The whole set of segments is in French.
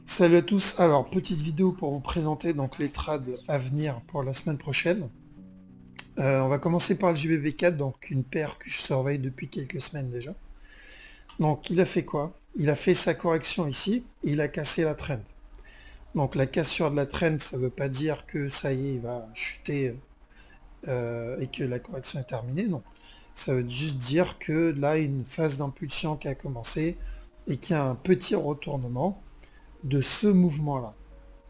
Salut à tous, alors petite vidéo pour vous présenter donc les trades à venir pour la semaine prochaine. On va commencer par le JBP4, donc une paire que je surveille depuis quelques semaines déjà. Donc il a fait quoi? Il a fait sa correction ici et il a cassé la trend. Donc la cassure de la trend, ça veut pas dire que ça y est, il va chuter et que la correction est terminée, non. Ça veut juste dire que là, une phase d'impulsion qui a commencé et qu'il y a un petit retournement de ce mouvement-là.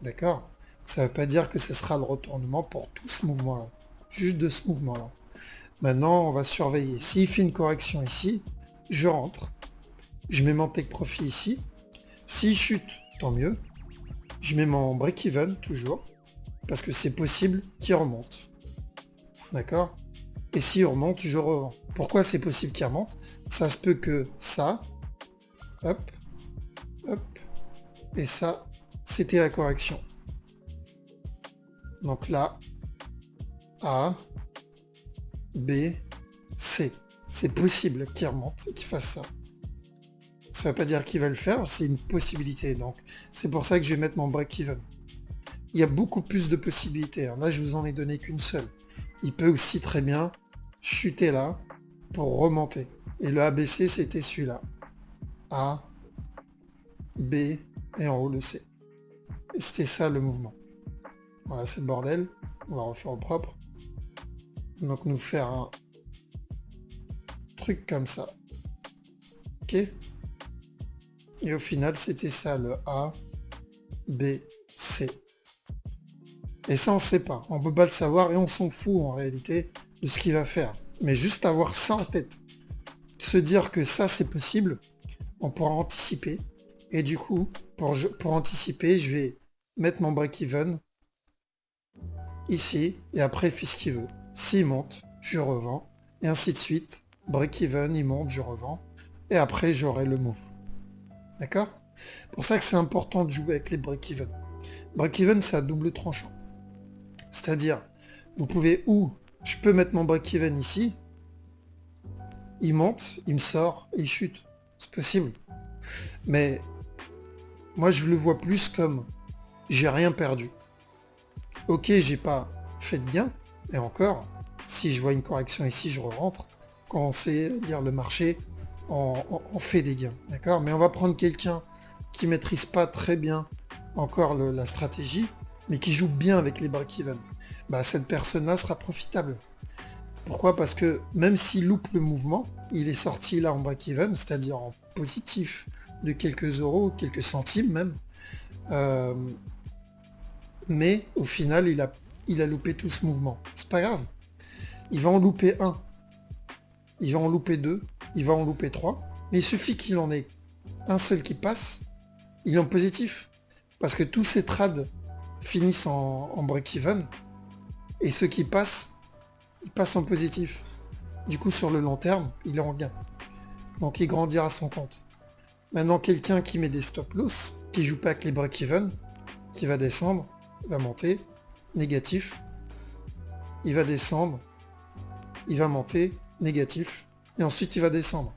D'accord? Ça ne veut pas dire que ce sera le retournement pour tout ce mouvement-là. Juste de ce mouvement-là. Maintenant, on va surveiller. S'il fait une correction ici, je rentre. Je mets mon take profit ici. S'il chute, tant mieux. Je mets mon break-even toujours. Parce que c'est possible qu'il remonte. D'accord? Et s'il remonte, je revends. Pourquoi c'est possible qu'il remonte? Ça se peut que ça, hop, hop, et ça, c'était la correction. Donc là, A, B, C. C'est possible qu'il remonte et qu'il fasse ça. Ça ne veut pas dire qu'il va le faire, c'est une possibilité. Donc c'est pour ça que je vais mettre mon break-even. Il y a beaucoup plus de possibilités. Hein. Là, je vous en ai donné qu'une seule. Il peut aussi très bien chuter là pour remonter. Et le ABC, c'était celui-là. A, B et en haut le C. Et c'était ça le mouvement. Voilà, c'est le bordel. On va refaire au propre. Donc nous faire un truc comme ça. Ok? Et au final, c'était ça, le A, B, C. Et ça, on ne sait pas. On ne peut pas le savoir et on s'en fout en réalité de ce qu'il va faire. Mais juste avoir ça en tête. Se dire que ça, c'est possible, on pourra anticiper. Et du coup, pour anticiper, je vais mettre mon break-even ici. Et après, il fait ce qu'il veut. S'il monte, je revends. Et ainsi de suite. Break-even, il monte, je revends. Et après, j'aurai le move. D'accord? Pour ça que c'est important de jouer avec les break-even. Break-even, c'est à double tranchant. C'est-à-dire, vous pouvez je peux mettre mon break-even ici, il monte, il me sort et il chute. C'est possible. Mais moi, je le vois plus comme j'ai rien perdu. Ok, j'ai pas fait de gain, et encore, si je vois une correction ici, je rentre. Quand on sait lire le marché, on fait des gains. D'accord? Mais on va prendre quelqu'un qui maîtrise pas très bien encore la stratégie, mais qui joue bien avec les break-even. Bah, cette personne-là sera profitable. Pourquoi? Parce que même s'il loupe le mouvement, il est sorti là en break-even, c'est-à-dire en positif de quelques euros, quelques centimes même. Euh, mais au final, il a loupé tout ce mouvement. C'est pas grave. Il va en louper un, il va en louper deux, il va en louper trois. Mais il suffit qu'il en ait un seul qui passe, il est en positif. Parce que tous ces trades finissent en break-even. Et ceux qui passent, ils passent en positif. Du coup, sur le long terme, il est en gain. Donc il grandira à son compte. Maintenant, quelqu'un qui met des stop-loss, qui joue pas avec les break-even, qui va descendre, va monter, négatif, il va descendre, il va monter, négatif, et ensuite il va descendre.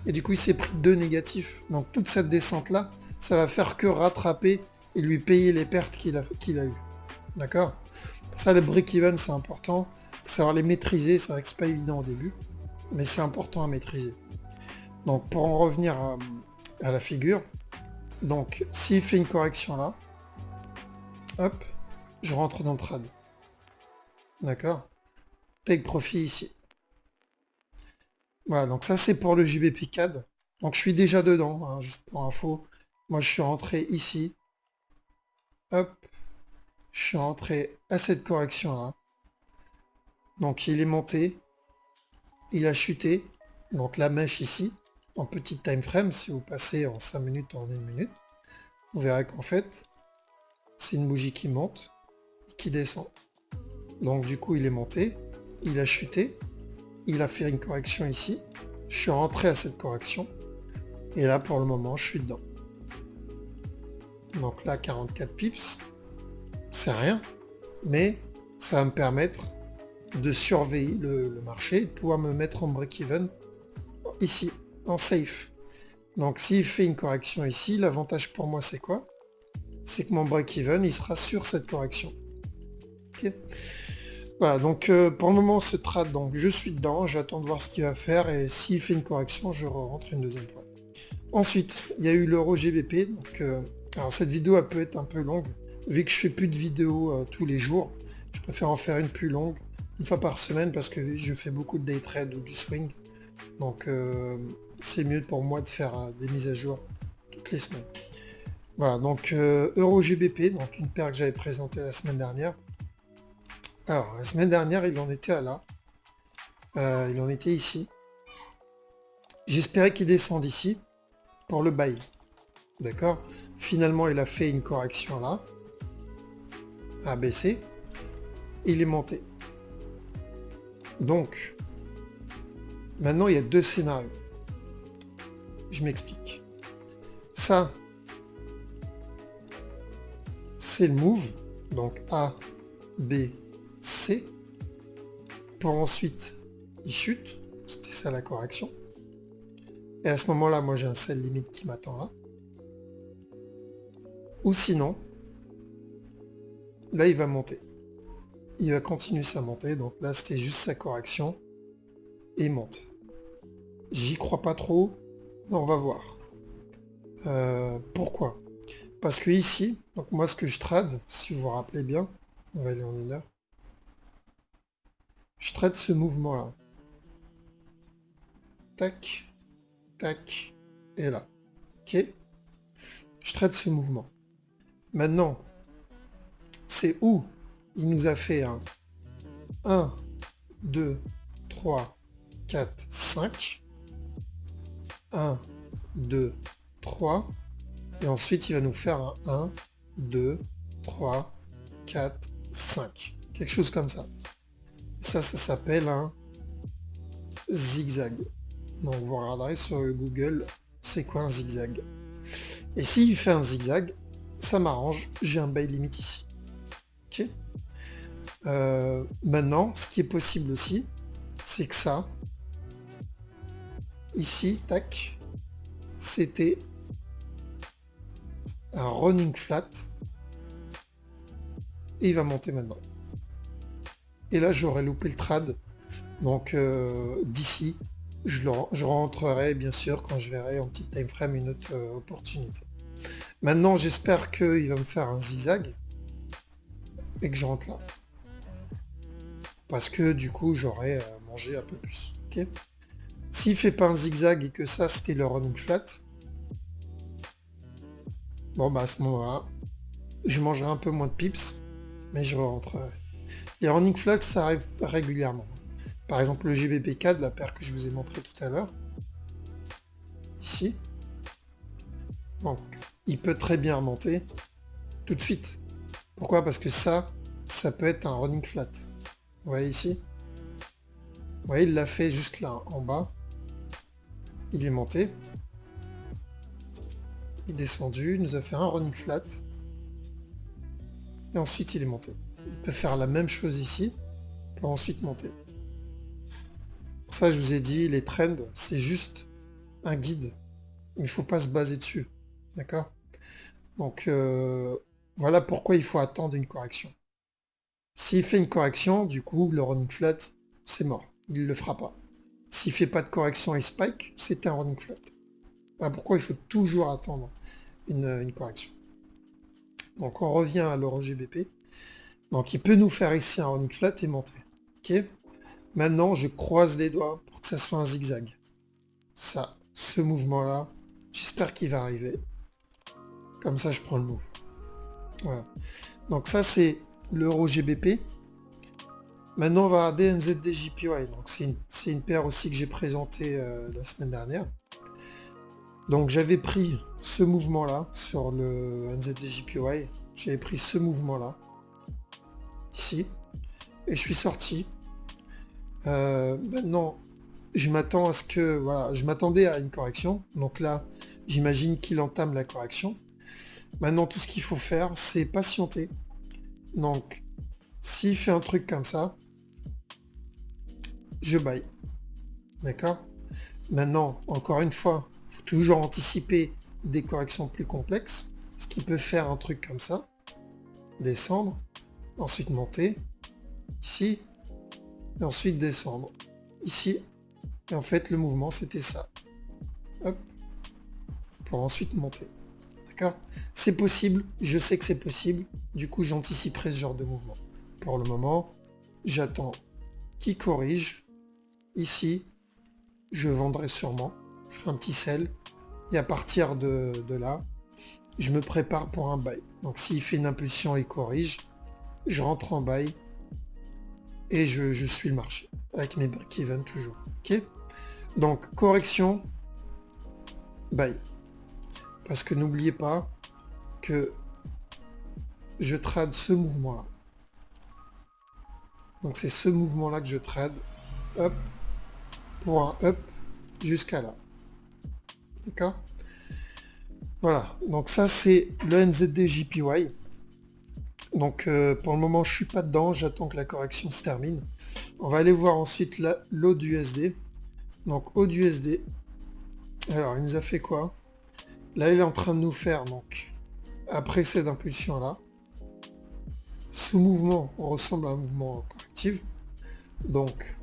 Et du coup, il s'est pris deux négatifs. Donc toute cette descente-là, ça va faire que rattraper et lui payer les pertes qu'il a eues. D'accord? Pour ça, les break-even, c'est important. Il faut savoir les maîtriser, c'est vrai que c'est pas évident au début, mais c'est important à maîtriser. Donc pour en revenir à la figure, donc s'il fait une correction là, hop, je rentre dans le trade. D'accord? Take profit ici. Voilà, donc ça c'est pour le JBP CAD. Donc je suis déjà dedans, hein, juste pour info. Moi je suis rentré ici. Hop, je suis rentré à cette correction là. Donc il est monté, il a chuté. Donc la mèche ici, en petite time frame, si vous passez en 5 minutes, en 1 minute, vous verrez qu'en fait, c'est une bougie qui monte et qui descend. Donc du coup il est monté, il a chuté, il a fait une correction ici, je suis rentré à cette correction, et là pour le moment je suis dedans. Donc là 44 pips, c'est rien, mais ça va me permettre de surveiller le marché, de pouvoir me mettre en break-even ici, en safe. Donc s'il fait une correction ici, l'avantage pour moi c'est quoi? c'est que mon break-even, il sera sur cette correction. Ok. Voilà, donc pour le moment, ce trade, donc je suis dedans, j'attends de voir ce qu'il va faire, et s'il fait une correction, je rentre une deuxième fois. Ensuite, il y a eu l'euro GBP, donc alors cette vidéo, elle peut être un peu longue, vu que je fais plus de vidéos tous les jours, je préfère en faire une plus longue, une fois par semaine, parce que je fais beaucoup de day trade ou du swing, donc c'est mieux pour moi de faire des mises à jour toutes les semaines. Voilà, donc euro GBP, donc une paire que j'avais présentée la semaine dernière. Alors, la semaine dernière, il en était à là. Il en était ici. J'espérais qu'il descende ici pour le buy. D'accord? Finalement, il a fait une correction là. A baissé. Il est monté. Donc, maintenant, il y a deux scénarios. Je m'explique. Ça, c'est le move. Donc, A, B, C. Pour ensuite, il chute. C'était ça la correction. Et à ce moment-là, moi, j'ai un sell limite qui m'attend là. Ou sinon, là, il va monter. Il va continuer sa montée. Donc là, c'était juste sa correction. Et il monte. J'y crois pas trop, mais on va voir. Pourquoi? Parce que ici, donc moi, ce que je trade, si vous vous rappelez bien, on va aller en une heure. Je trade ce mouvement-là. Tac, tac, et là. Ok? Je trade ce mouvement. Maintenant, c'est où il nous a fait un 1, 2, 3, 4, 5. 1, 2, 3. Et ensuite, il va nous faire un 1, 2, 3, 4, 5. Quelque chose comme ça. Ça s'appelle un zigzag. Donc vous regarderez sur Google, c'est quoi un zigzag. Et s'il fait un zigzag, ça m'arrange, j'ai un buy limit ici. Ok. Maintenant, ce qui est possible aussi, c'est que ça, ici, tac, c'était un running flat, et il va monter maintenant. Et là, j'aurais loupé le trade, donc d'ici, je rentrerai bien sûr quand je verrai en petit time frame une autre opportunité. Maintenant, j'espère qu'il va me faire un zigzag et que je rentre là. Parce que du coup, j'aurais mangé un peu plus. Okay. S'il fait pas un zigzag et que ça, c'était le running flat, bon, bah à ce moment-là, je mangerai un peu moins de pips, mais je rentrerai. Les running flats, ça arrive régulièrement. Par exemple, le GBP4, la paire que je vous ai montré tout à l'heure, ici. Donc, il peut très bien remonter tout de suite. Pourquoi? Parce que ça peut être un running flat. Vous voyez ici? Vous voyez, il l'a fait juste là, en bas. Il est monté. Il est descendu, il nous a fait un running flat. Et ensuite, il est monté. Il peut faire la même chose ici, pour ensuite monter. Pour ça, je vous ai dit, les trends, c'est juste un guide. Il ne faut pas se baser dessus. D'accord? Donc, voilà pourquoi il faut attendre une correction. S'il fait une correction, du coup, le running flat, c'est mort. Il ne le fera pas. S'il fait pas de correction et spike, c'est un running flat. Voilà pourquoi il faut toujours attendre une correction. Donc, on revient à l'euro GBP. Donc, il peut nous faire ici un running flat et monter. Ok? Maintenant, je croise les doigts pour que ça soit un zigzag. Ça, ce mouvement-là, j'espère qu'il va arriver. Comme ça, je prends le move. Voilà. Donc ça, c'est l'euro GBP. Maintenant, on va regarder NZD-JPY. Donc c'est une paire aussi que j'ai présentée la semaine dernière. Donc j'avais pris ce mouvement-là sur le NZD-JPY. J'avais pris ce mouvement-là, ici. Et je suis sorti. Maintenant, je m'attends à ce que... Voilà, je m'attendais à une correction. Donc là, j'imagine qu'il entame la correction. Maintenant, tout ce qu'il faut faire, c'est patienter. Donc, s'il fait un truc comme ça, je buy. D'accord? Maintenant, encore une fois, il faut toujours anticiper des corrections plus complexes. Parce qu'il peut faire un truc comme ça, descendre, ensuite monter, ici, et ensuite descendre, ici. Et en fait, le mouvement, c'était ça. Hop, pour ensuite monter. D'accord? C'est possible, je sais que c'est possible, du coup j'anticiperai ce genre de mouvement. Pour le moment, j'attends qu'il corrige. Ici, je vendrai sûrement, je ferai un petit sell, et à partir de là, je me prépare pour un buy. Donc s'il fait une impulsion et corrige, je rentre en buy, et je suis le marché, avec mes break-even toujours. Ok? Donc correction, buy. Parce que n'oubliez pas que je trade ce mouvement-là. Donc c'est ce mouvement-là que je trade. Up pour un up jusqu'à là. D'accord? Voilà. Donc ça c'est le NZD JPY. Donc pour le moment je suis pas dedans. J'attends que la correction se termine. On va aller voir ensuite l'eau du USD. Donc eau du USD. Alors il nous a fait quoi? Là il est en train de nous faire donc après cette impulsion là. Ce mouvement ressemble à un mouvement correctif. Donc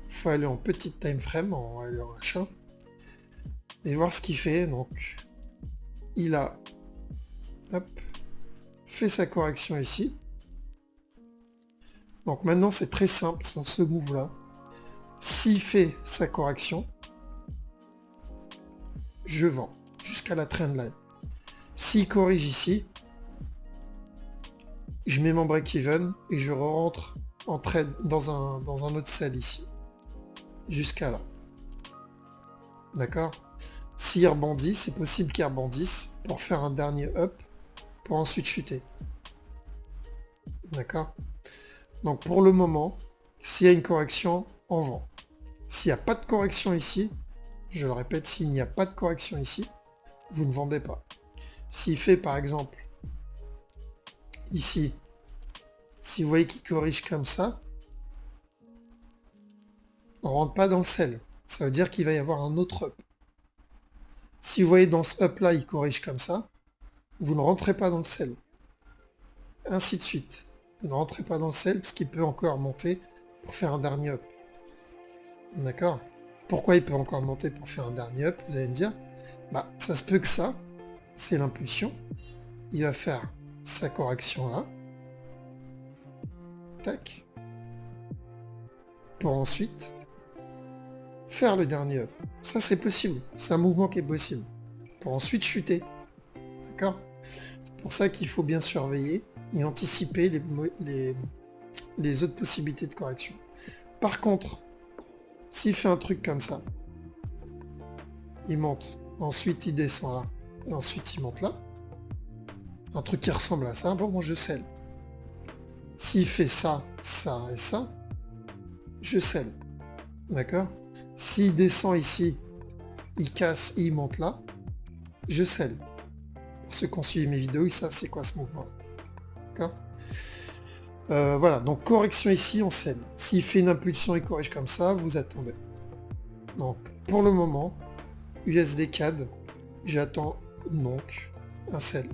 il faut aller en petite time frame, on va aller en H1 et voir ce qu'il fait. Donc il a hop, fait sa correction ici. Donc maintenant c'est très simple sur ce move là. S'il fait sa correction, je vends jusqu'à la trendline. S'il corrige ici, je mets mon break-even et je rentre en trade dans un autre sell ici. Jusqu'à là. D'accord? S'il rebondit, c'est possible qu'il rebondisse pour faire un dernier up pour ensuite chuter. D'accord? Donc pour le moment, s'il y a une correction, on vend. S'il n'y a pas de correction ici, je le répète, s'il n'y a pas de correction ici, vous ne vendez pas. S'il fait par exemple ici, si vous voyez qu'il corrige comme ça, on ne rentre pas dans le sell. Ça veut dire qu'il va y avoir un autre up. Si vous voyez dans ce up là, il corrige comme ça, vous ne rentrez pas dans le sell. Ainsi de suite. Vous ne rentrez pas dans le sell parce qu'il peut encore monter pour faire un dernier up. D'accord? Pourquoi il peut encore monter pour faire un dernier up, vous allez me dire? Bah, ça se peut que ça, c'est l'impulsion. Il va faire sa correction là. Tac. Pour ensuite faire le dernier up. Ça, c'est possible. C'est un mouvement qui est possible. Pour ensuite chuter. D'accord? C'est pour ça qu'il faut bien surveiller et anticiper les autres possibilités de correction. Par contre, s'il fait un truc comme ça, il monte, ensuite il descend là, et ensuite il monte là, un truc qui ressemble à ça, bon, moi je scelle. S'il fait ça, ça et ça, je scelle. D'accord? S'il descend ici, il casse et il monte là, je scelle. Pour ceux qui ont suivi mes vidéos, ils savent c'est quoi ce mouvement. D'accord? Voilà, donc correction ici, on scelle. S'il fait une impulsion et corrige comme ça, vous attendez. Donc, pour le moment, USD CAD, j'attends donc un sell.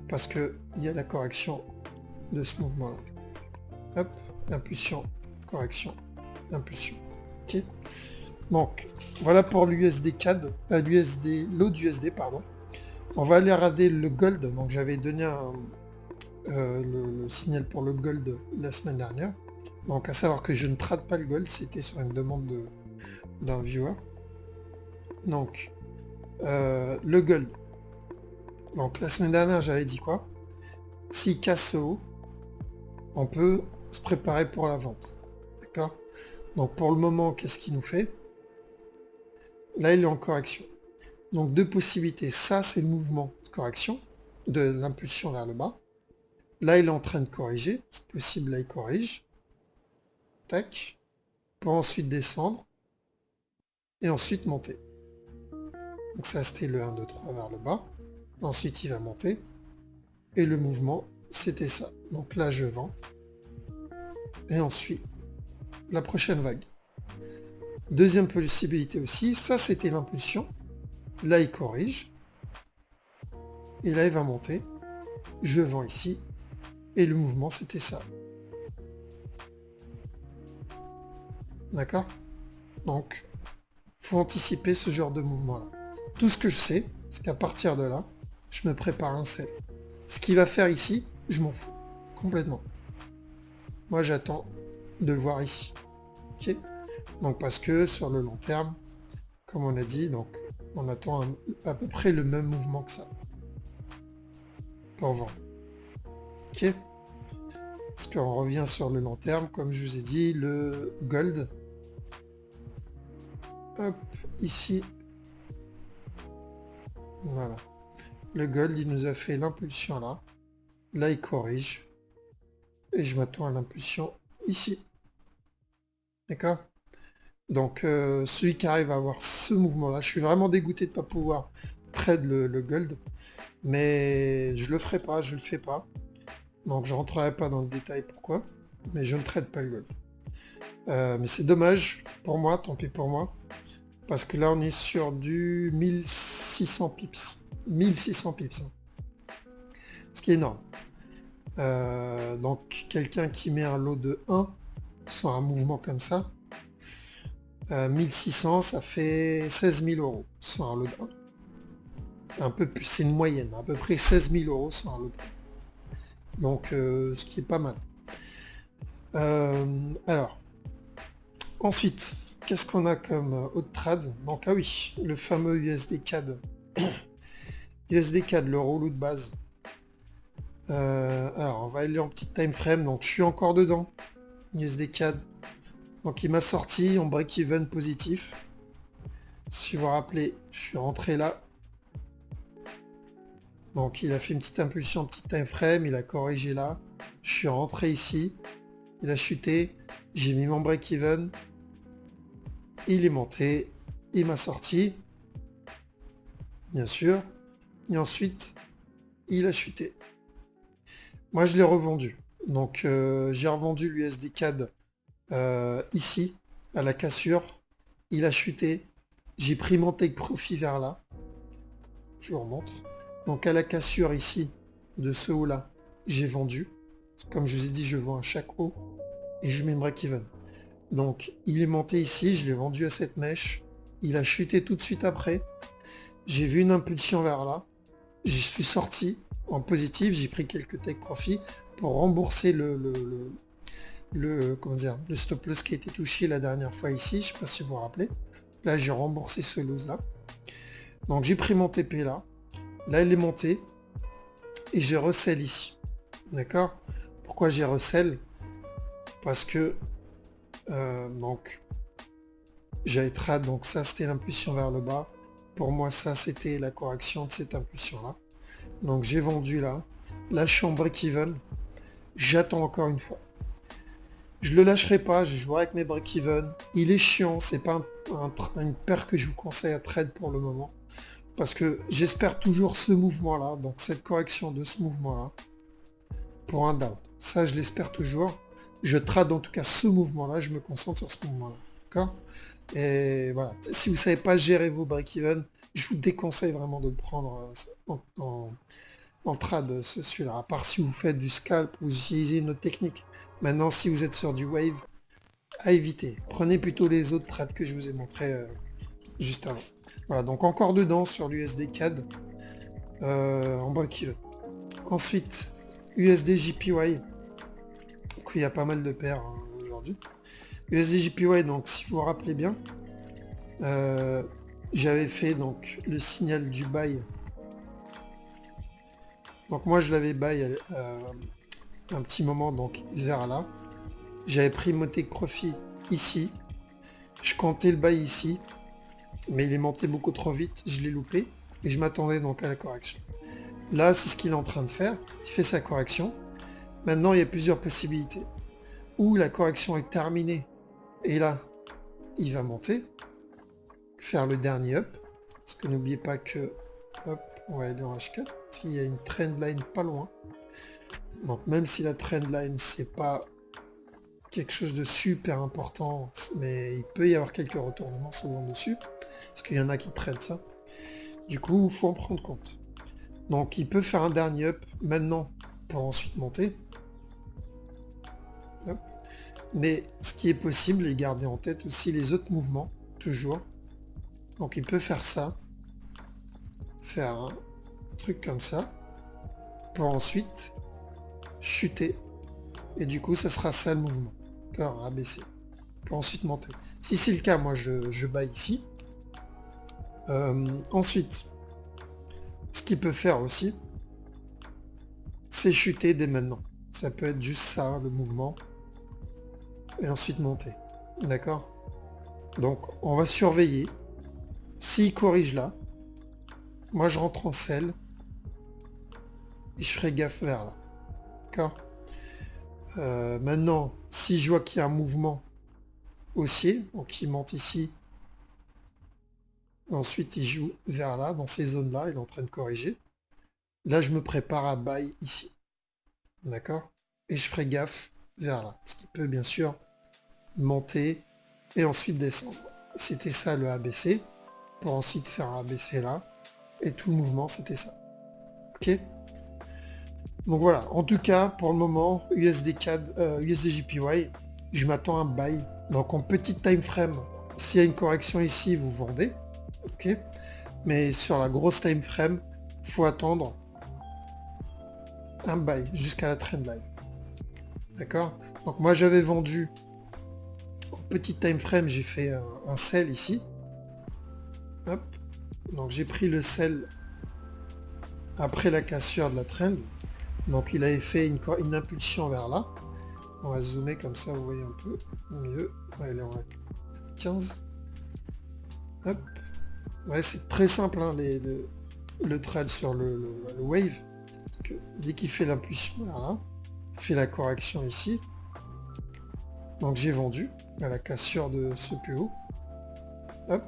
Parce que il y a la correction de ce mouvement-là. Hop, impulsion, correction, impulsion. Ok. Donc, voilà pour l'USD CAD, l'eau d'USD, pardon. On va aller regarder le gold. Donc, j'avais donné le signal pour le gold la semaine dernière. Donc, à savoir que je ne trade pas le gold, c'était sur une demande d'un viewer. Donc, le gold. Donc, la semaine dernière, j'avais dit quoi? S'il casse ce haut, on peut se préparer pour la vente. D'accord? Donc, pour le moment, qu'est-ce qu'il nous fait? Là, il est en correction. Donc, deux possibilités. Ça, c'est le mouvement de correction, de l'impulsion vers le bas. Là, il est en train de corriger. C'est possible, là, il corrige. Tac. Pour ensuite descendre. Et ensuite monter. Donc ça, c'était le 1, 2, 3 vers le bas. Ensuite, il va monter. Et le mouvement, c'était ça. Donc là, je vends. Et ensuite, la prochaine vague. Deuxième possibilité aussi, ça, c'était l'impulsion. Là, il corrige. Et là, il va monter. Je vends ici. Et le mouvement, c'était ça. D'accord? Donc, faut anticiper ce genre de mouvement-là. Tout ce que je sais, c'est qu'à partir de là, je me prépare un sell. Ce qu'il va faire ici, je m'en fous. Complètement. Moi, j'attends de le voir ici. Ok? Donc, parce que sur le long terme, comme on a dit, donc on attend à peu près le même mouvement que ça. Pour vendre. Ok? Parce qu'on revient sur le long terme, comme je vous ai dit, le gold. Hop, ici. Voilà. Le gold, il nous a fait l'impulsion là. Là, il corrige. Et je m'attends à l'impulsion ici. D'accord? Donc, celui qui arrive à avoir ce mouvement-là, je suis vraiment dégoûté de ne pas pouvoir trade le gold. Mais je le ferai pas, je le fais pas. Donc, je rentrerai pas dans le détail pourquoi. Mais je ne trade pas le gold. Mais c'est dommage pour moi, tant pis pour moi. Parce que là, on est sur du 1600 pips. 1600 pips. Hein. Ce qui est énorme. Donc, quelqu'un qui met un lot de 1 sur un mouvement comme ça, 1600, ça fait 16 000 euros sur un lot de 1. Un peu plus, c'est une moyenne, à peu près 16 000 euros sur un lot de 1. Donc, ce qui est pas mal. Alors, ensuite, qu'est-ce qu'on a comme autre trad? Donc, ah oui, le fameux USD CAD. USD CAD, le rouleau de base. Alors, on va aller en petit time frame. Donc, je suis encore dedans. USD CAD. Donc, il m'a sorti en break-even positif. Si vous vous rappelez, je suis rentré là. Donc, il a fait une petite impulsion en petit time frame. Il a corrigé là. Je suis rentré ici. Il a chuté. J'ai mis mon break-even. Il est monté. Il m'a sorti. Bien sûr. Et ensuite, il a chuté. Moi, je l'ai revendu. Donc, j'ai revendu l'USD CAD ici, à la cassure. Il a chuté. J'ai pris mon take profit vers là. Je vous remontre. Donc, à la cassure ici, de ce haut-là, j'ai vendu. Comme je vous ai dit, je vends à chaque haut. Et je mets break-even. Donc, il est monté ici. Je l'ai vendu à cette mèche. Il a chuté tout de suite après. J'ai vu une impulsion vers là. Je suis sorti en positif. J'ai pris quelques take profit pour rembourser comment dire, le stop loss qui a été touché la dernière fois ici, je sais pas si vous vous rappelez. Là, j'ai remboursé ce loss là. Donc, j'ai pris mon TP là. Là, il est monté. Et j'ai recel ici. D'accord? Pourquoi j'ai recel? Parce que, donc, j'avais trade. Donc, ça, c'était l'impulsion vers le bas. Pour moi, ça, c'était la correction de cette impulsion là. Donc, j'ai vendu là. Là, je suis en break-even. J'attends encore une fois. Je le lâcherai pas, je jouerai avec mes break-even. Il est chiant, c'est pas une paire que je vous conseille à trade pour le moment. Parce que j'espère toujours ce mouvement-là, donc cette correction de ce mouvement-là, pour un down. Ça, je l'espère toujours. Je trade en tout cas ce mouvement-là, je me concentre sur ce mouvement-là. D'accord? Et voilà. Si vous savez pas gérer vos break-even, je vous déconseille vraiment de le prendre en trad, celui-là. À part si vous faites du scalp ou vous utilisez une autre technique. Maintenant, si vous êtes sur du wave, à éviter. Prenez plutôt les autres trades que je vous ai montré juste avant. Voilà, donc encore dedans sur l'USD CAD en break-even. Ensuite, USD JPY. Donc, il y a pas mal de paires hein, aujourd'hui. USD JPY, donc si vous vous rappelez bien, j'avais fait donc le signal du buy. Donc moi je l'avais buy un petit moment donc vers là. J'avais pris mon take profit ici. Je comptais le buy ici. Mais il est monté beaucoup trop vite. Je l'ai loupé. Et je m'attendais donc à la correction. Là, c'est ce qu'il est en train de faire. Il fait sa correction. Maintenant, il y a plusieurs possibilités. Ou la correction est terminée. Et là, il va monter. Faire le dernier up. Parce que n'oubliez pas que... Hop, on va aller en H4. Il y a une trendline pas loin. Donc même si la trendline, c'est pas quelque chose de super important, mais il peut y avoir quelques retournements souvent dessus, parce qu'il y en a qui traitent ça. Du coup, il faut en prendre compte. Donc il peut faire un dernier up maintenant pour ensuite monter. Hop. Mais ce qui est possible, et garder en tête aussi les autres mouvements, toujours. Donc il peut faire ça, faire un truc comme ça, pour ensuite chuter. Et du coup, ça sera ça le mouvement. D'accord, abaisser. Pour ensuite monter. Si c'est le cas, moi je bats ici. Ensuite, ce qu'il peut faire aussi, c'est chuter dès maintenant. Ça peut être juste ça, le mouvement. Et ensuite monter. D'accord? Donc, on va surveiller. S'il corrige là, moi je rentre en selle. Et je ferai gaffe vers là. D'accord? Maintenant, si je vois qu'il y a un mouvement haussier, donc il monte ici, ensuite il joue vers là, dans ces zones-là, il est en train de corriger. Là, je me prépare à buy ici. D'accord? Et je ferai gaffe vers là. Ce qui peut bien sûr monter et ensuite descendre. C'était ça le ABC, pour ensuite faire un ABC là. Et tout le mouvement, c'était ça. Ok? Donc voilà, en tout cas, pour le moment, USDJPY, je m'attends à un buy. Donc en petite time frame, s'il y a une correction ici, vous vendez. Ok? Mais sur la grosse time frame, il faut attendre un buy jusqu'à la trendline. D'accord? Donc moi j'avais vendu en petite time frame, j'ai fait un sell ici. Hop. Donc j'ai pris le sell après la cassure de la trend. Donc il avait fait une impulsion vers là. On va zoomer comme ça, vous voyez un peu mieux. Ouais, là, on a 15. Hop. Ouais, c'est très simple, hein, le trade sur le wave. Parce que dès qu'il fait l'impulsion vers là, il fait la correction ici. Donc j'ai vendu à la cassure de ce plus haut. Hop.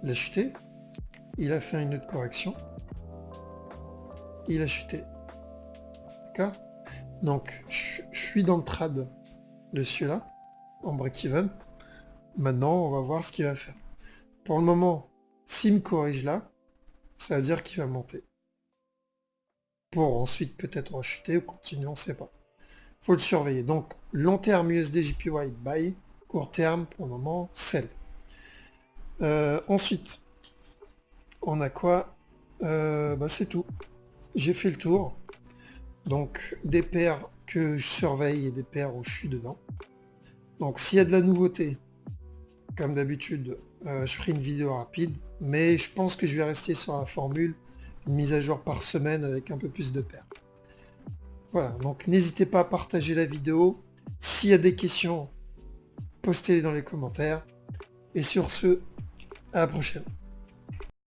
Il a chuté. Il a fait une autre correction. Il a chuté. D'accord? Donc, je suis dans le trad de celui-là, en break-even. Maintenant, on va voir ce qu'il va faire. Pour le moment, s'il me corrige là, ça veut dire qu'il va monter. Pour ensuite peut-être rechuter ou continuer, on ne sait pas. Faut le surveiller. Donc, long terme USD/JPY, buy. Court terme, pour le moment, sell. Ensuite, on a quoi? C'est tout. J'ai fait le tour. Donc, des paires que je surveille et des paires où je suis dedans. Donc, s'il y a de la nouveauté, comme d'habitude, je ferai une vidéo rapide, mais je pense que je vais rester sur la formule, une mise à jour par semaine avec un peu plus de paires. Voilà, donc n'hésitez pas à partager la vidéo. S'il y a des questions, postez-les dans les commentaires. Et sur ce, à la prochaine.